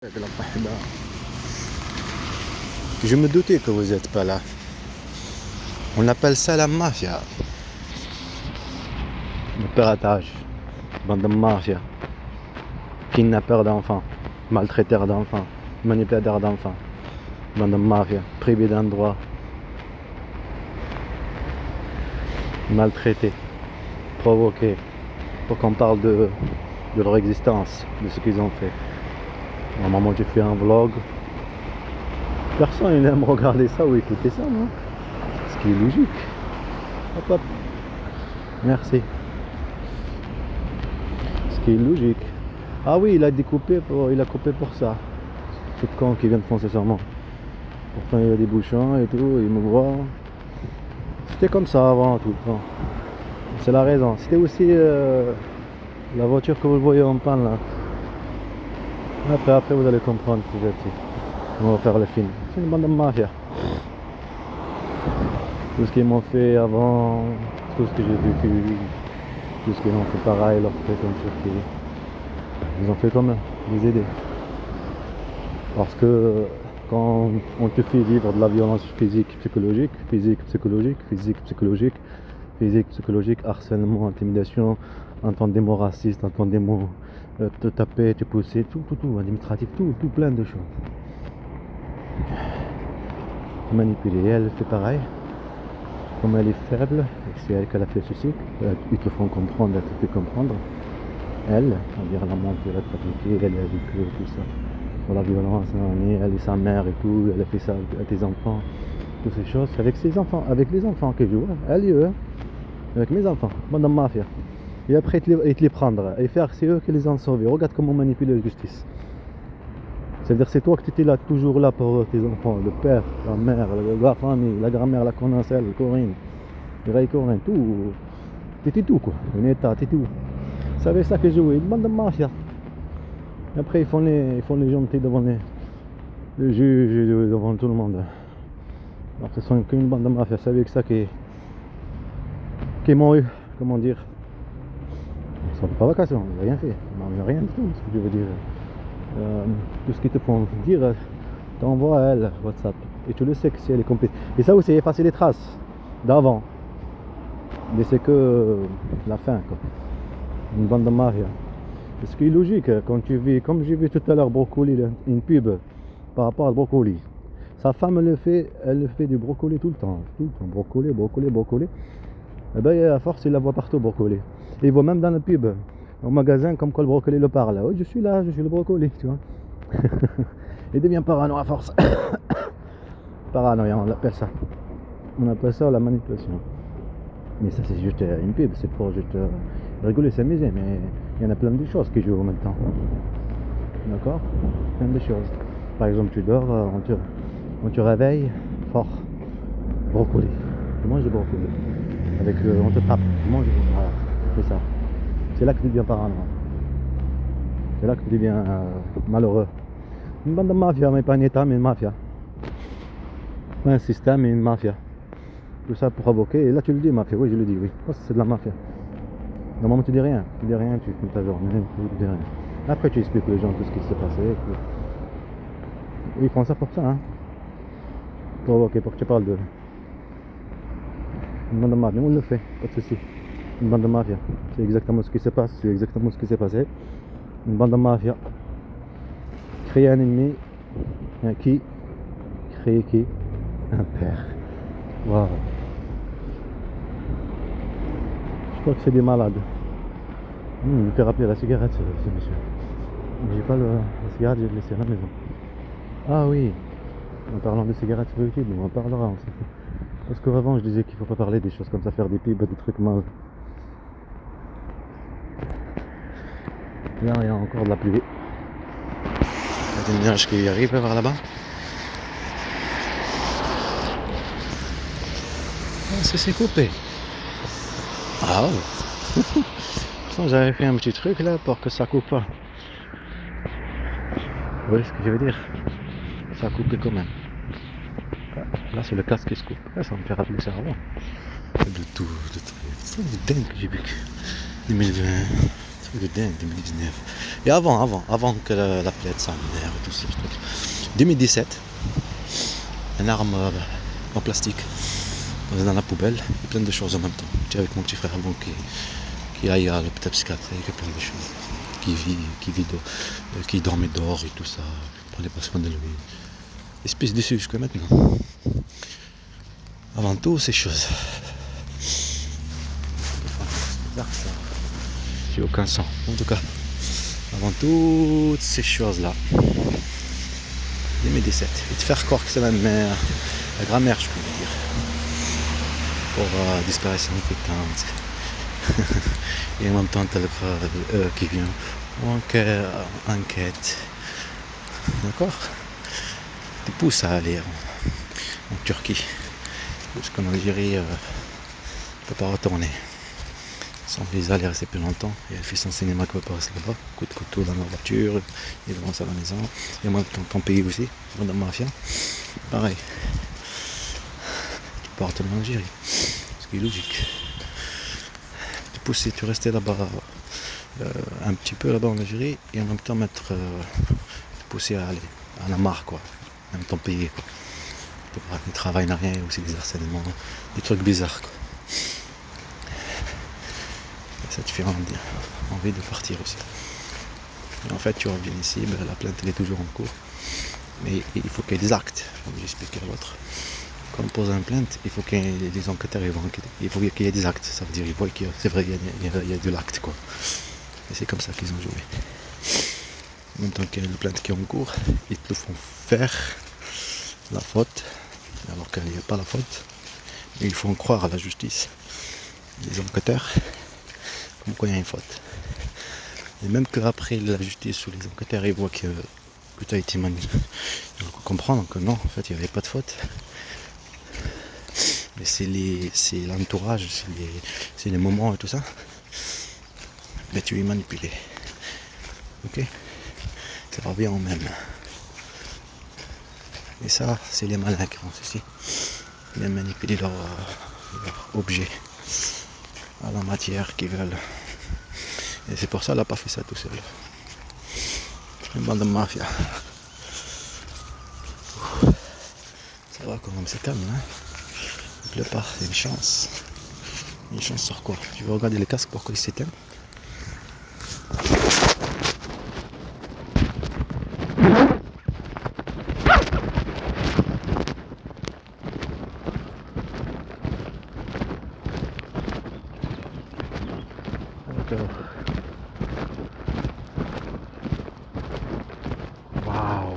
Je me doutais que vous n'êtes pas là. On appelle ça la mafia. Le piratage. Bande de mafia. Kidnappeurs d'enfants. Maltraiteurs d'enfants. Manipulateurs d'enfants. Bande de mafia. Privés d'un droit. Maltraités. Provoqués. Pour qu'on parle de leur existence. De ce qu'ils ont fait. À un moment, j'ai fait un vlog. Personne n'aime regarder ça ou écouter ça, non? Ce qui est logique. Hop hop. Merci. Ce qui est logique. Ah oui, il a coupé pour ça. Ce con qui vient de foncer sur moi. Pourtant il y a des bouchons et tout, il me voit. C'était comme ça avant tout le temps. C'est la raison. C'était aussi la voiture que vous voyez en panne là. Après vous allez comprendre petit à petit. On va faire le film. C'est une bande de mafia. Tout ce qu'ils m'ont fait avant, tout ce que j'ai vécu, tout ce qu'ils ont fait pareil, leur fait comme Turquie. Ils ont fait comme les aider. Parce que quand on te fait vivre de la violence physique, psychologique, harcèlement, intimidation, entendre des mots racistes, entendre des mots te taper, te pousser, tout, administratif, tout plein de choses. Manipuler, elle fait pareil. Comme elle est faible, c'est elle qui a fait ceci, ils te font comprendre, elle te fait comprendre. Elle, c'est-à-dire la montée, elle a pratiqué, elle a vécu tout ça. Pour la violence, elle et sa mère et tout, elle a fait ça à tes enfants, toutes ces choses, avec ses enfants, avec les enfants que je vois, elle et eux, avec mes enfants, bande de mafia. Et après, ils te les prendre et faire, c'est eux qui les ont sauvés. Regarde comment manipuler la justice. C'est-à-dire c'est toi qui étais là, toujours là pour tes enfants, le père, la mère, la famille, la grand-mère, la connaisselle, Corinne, Ray Corinne, tout. T'étais tout quoi, un état, t'étais tout. Vous savez ça que jouer, une bande de mafia. Et après ils font les gentils devant le juge et devant tout le monde. Alors ce sont qu'une bande de mafia, vous savez que ça qui m'ont eu, comment dire. Ils sont pas vacations, ils n'ont rien fait, ils n'ont rien du tout, ce que je veux dire. Tout ce qu'ils te font dire, t'envoies à elle WhatsApp et tu le sais que si elle est complice. Et ça aussi, effacer les traces d'avant. Mais c'est que la fin quoi. Une bande de mafia. Ce qui est logique quand tu vis, comme j'ai vu tout à l'heure brocoli, une pub par rapport à brocoli. Sa femme elle fait du brocoli tout le temps, brocoli. Et ben à force il la voit partout brocoli. Et il voit même dans la pub. Au magasin, comme quoi le brocoli le parle. Oui, je suis là, je suis le brocoli, tu vois. Il devient parano à force. Paranoïa, on l'appelle ça. On appelle ça la manipulation. Mais ça, c'est juste une pub, c'est pour juste rigoler, s'amuser. Mais il y en a plein de choses qui jouent en même temps. D'accord? Plein de choses. Par exemple, tu dors, on te réveille, fort. Brocoli. Tu manges du brocoli. Avec, on te tape, tu manges du brocoli. Voilà, c'est ça. C'est là que tu deviens parano. C'est là que tu deviens malheureux. Une bande de mafia, mais pas un état, mais une mafia. Pas un système, mais une mafia. Tout ça pour provoquer. Et là tu le dis, mafia. Oui, je le dis, oui. Oh, c'est de la mafia. Normalement tu dis rien. Tu dis rien, tu fais ta journée, tu dis rien. Après tu expliques aux gens tout ce qui s'est passé. Ils font ça pour ça, hein. Provoquer, pour que tu parles d'eux. Une bande de mafia, on le fait, pas de soucis. Une bande de mafia, c'est exactement ce qui se passe, c'est exactement ce qui s'est passé. Une bande de mafia. Créer un ennemi, créer qui? Un père. Waouh. Je crois que c'est des malades. Il me fait rappeler la cigarette, ce monsieur. J'ai pas la cigarette, j'ai laissé à la maison. Ah oui, en parlant de cigarettes sur YouTube, on en parlera, on s'en fout. Parce qu'avant je disais qu'il faut pas parler des choses comme ça, faire des pubs, des trucs mal. Là il y a encore de la pluie. Il y a des nuages qui arrivent vers là-bas. Ah, c'est coupé. Ah oh. J'avais fait un petit truc là pour que ça coupe pas. Vous voyez ce que je veux dire? Ça a coupé quand même. Là c'est le casque qui se coupe. Là, ça me fait rappeler ça avant. De tout. C'est dingue que j'ai vécu. 2020. truc de dingue, 2019. Et avant que la planète s'énerve et tout ce truc. 2017, une arme en plastique dans la poubelle, et plein de choses en même temps. J'étais avec mon petit frère avant qui aille à l'hôpital psychiatrique, et plein de choses. Qui dormait dehors et tout ça, prenait pas soin de lui. Il se pisse dessus jusqu'à maintenant. Avant tout, ces choses. C'est bizarre ça. J'ai aucun sens. En tout cas, avant toutes ces choses-là. 2017. Et de faire croire que c'est la mère, la grand-mère, je peux dire. Pour disparition inquiétante. Et en même temps, t'as le frère qui vient. Enquête. D'accord? Te pousse à aller en Turquie. Parce qu'en Algérie, ne peut pas retourner. Son visa, elle est restée plus longtemps. Et elle fait son cinéma qui ne peut pas rester là-bas. Coup de couteau dans la voiture. Il avance à la maison. Et moi, dans ton pays aussi, dans la mafia. Pareil. Tu peux retourner en Algérie. Ce qui est logique. Te pousser, tu restais là-bas. Un petit peu là-bas en Algérie. Et en même temps, te pousser à aller. À la marre, quoi. Même ton pays, quoi. Le travail n'a rien, aussi des harcèlements, des trucs bizarres, quoi. Et ça te fait envie de partir aussi. Et en fait, tu reviens ici, la plainte elle est toujours en cours. Mais il faut qu'il y ait des actes, comme j'expliquais à l'autre. Quand on pose une plainte, il faut que les enquêteurs vont enquêter. Il faut qu'il y ait des actes, ça veut dire que c'est vrai, il y a de l'acte, quoi. Et c'est comme ça qu'ils ont joué. En même temps qu'il y a une plainte qui est en cours, ils te font faire la faute, alors qu'il n'y a pas la faute. Et il faut en croire à la justice, les enquêteurs, comme quoi il y a une faute. Et même qu'après la justice ou les enquêteurs ils voient que tu as été manipulé, ils vont comprendre que non, en fait il n'y avait pas de faute. Mais c'est l'entourage, c'est les moments et tout ça. Mais tu es manipulé. Ok? Ça revient au même. Et ça, c'est les malins qui font ceci. Ils viennent manipuler leur objet à la matière qu'ils veulent. Et c'est pour ça qu'elle n'a pas fait ça tout seul. Une bande de mafia. Ça va quand même, c'est calme, hein. Il pleut pas, c'est une chance. Une chance sur quoi? Tu veux regarder les casques pour qu'ils s'éteignent? Waouh!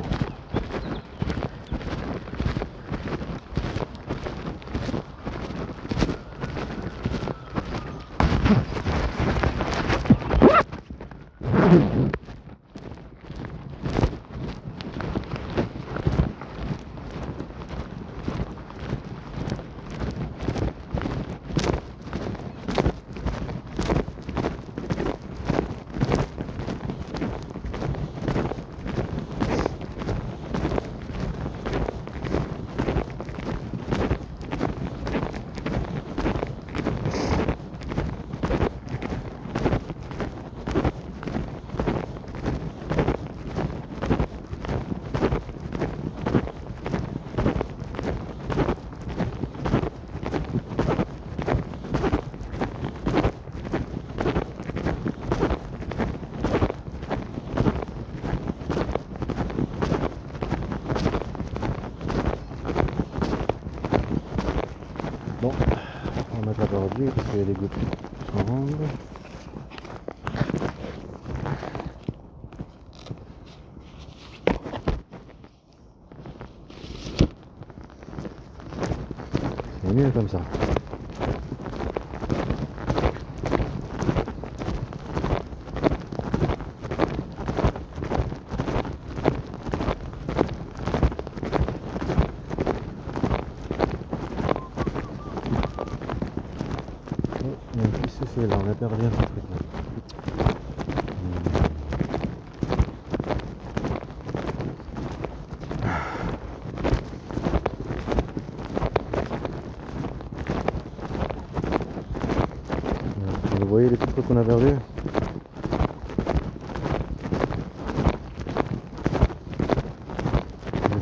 Bon, on va mettre la bordure parce qu'il y a des gouttes qui sont rondes. C'est mieux comme ça. C'est là, on a perdu un truc. Vous voyez les trucs qu'on a perdus?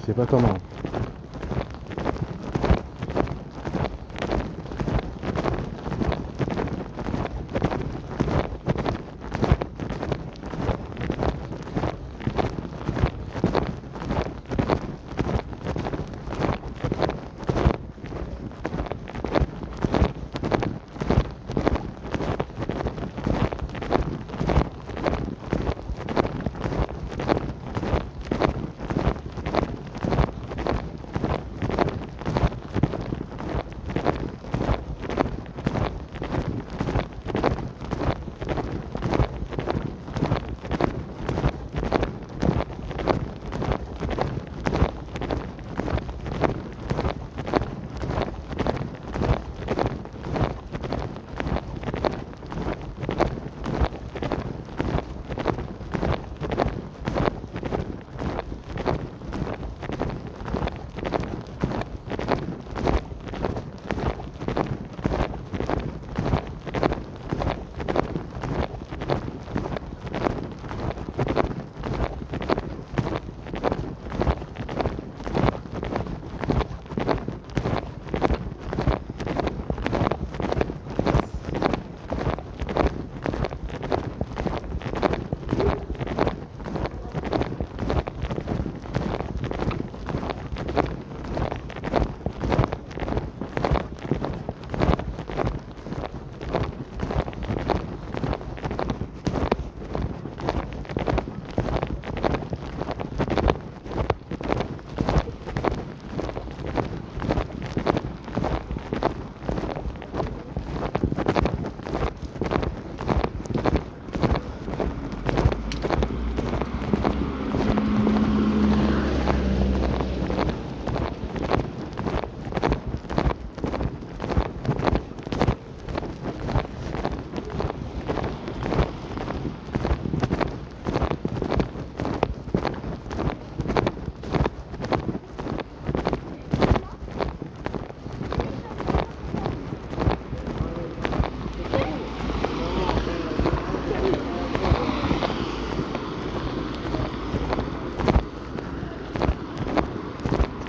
sais pas comment.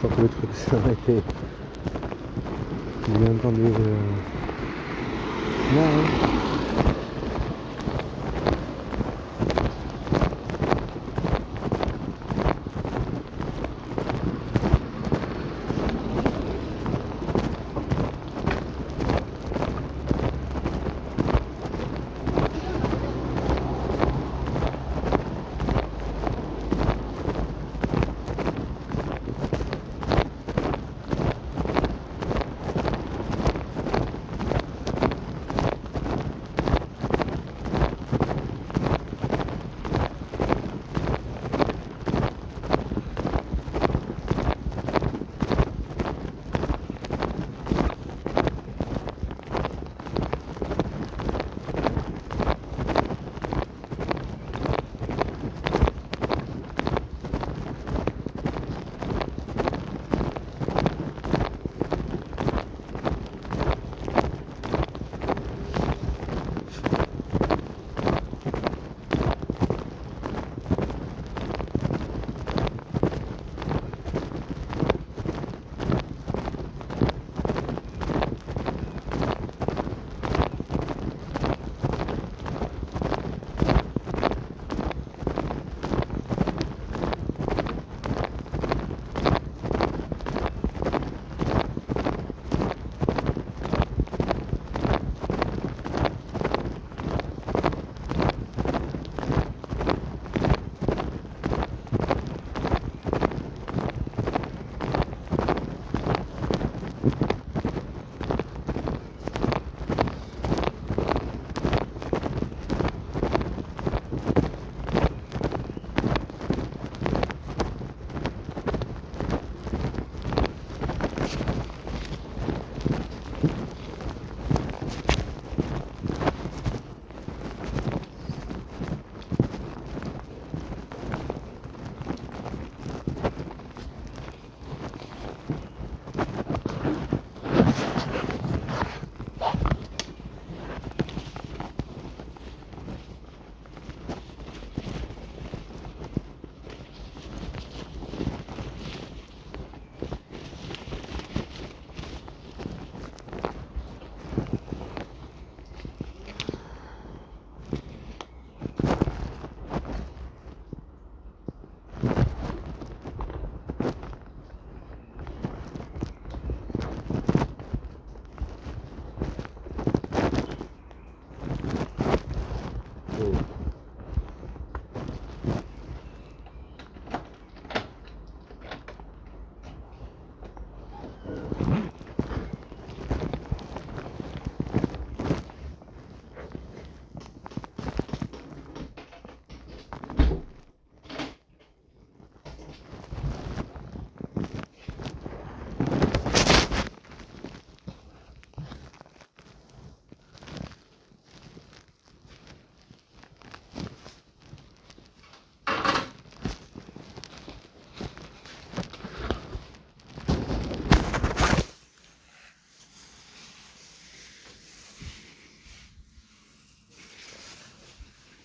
Je crois que le truc s'est arrêté. J'ai entendu... Non, hein.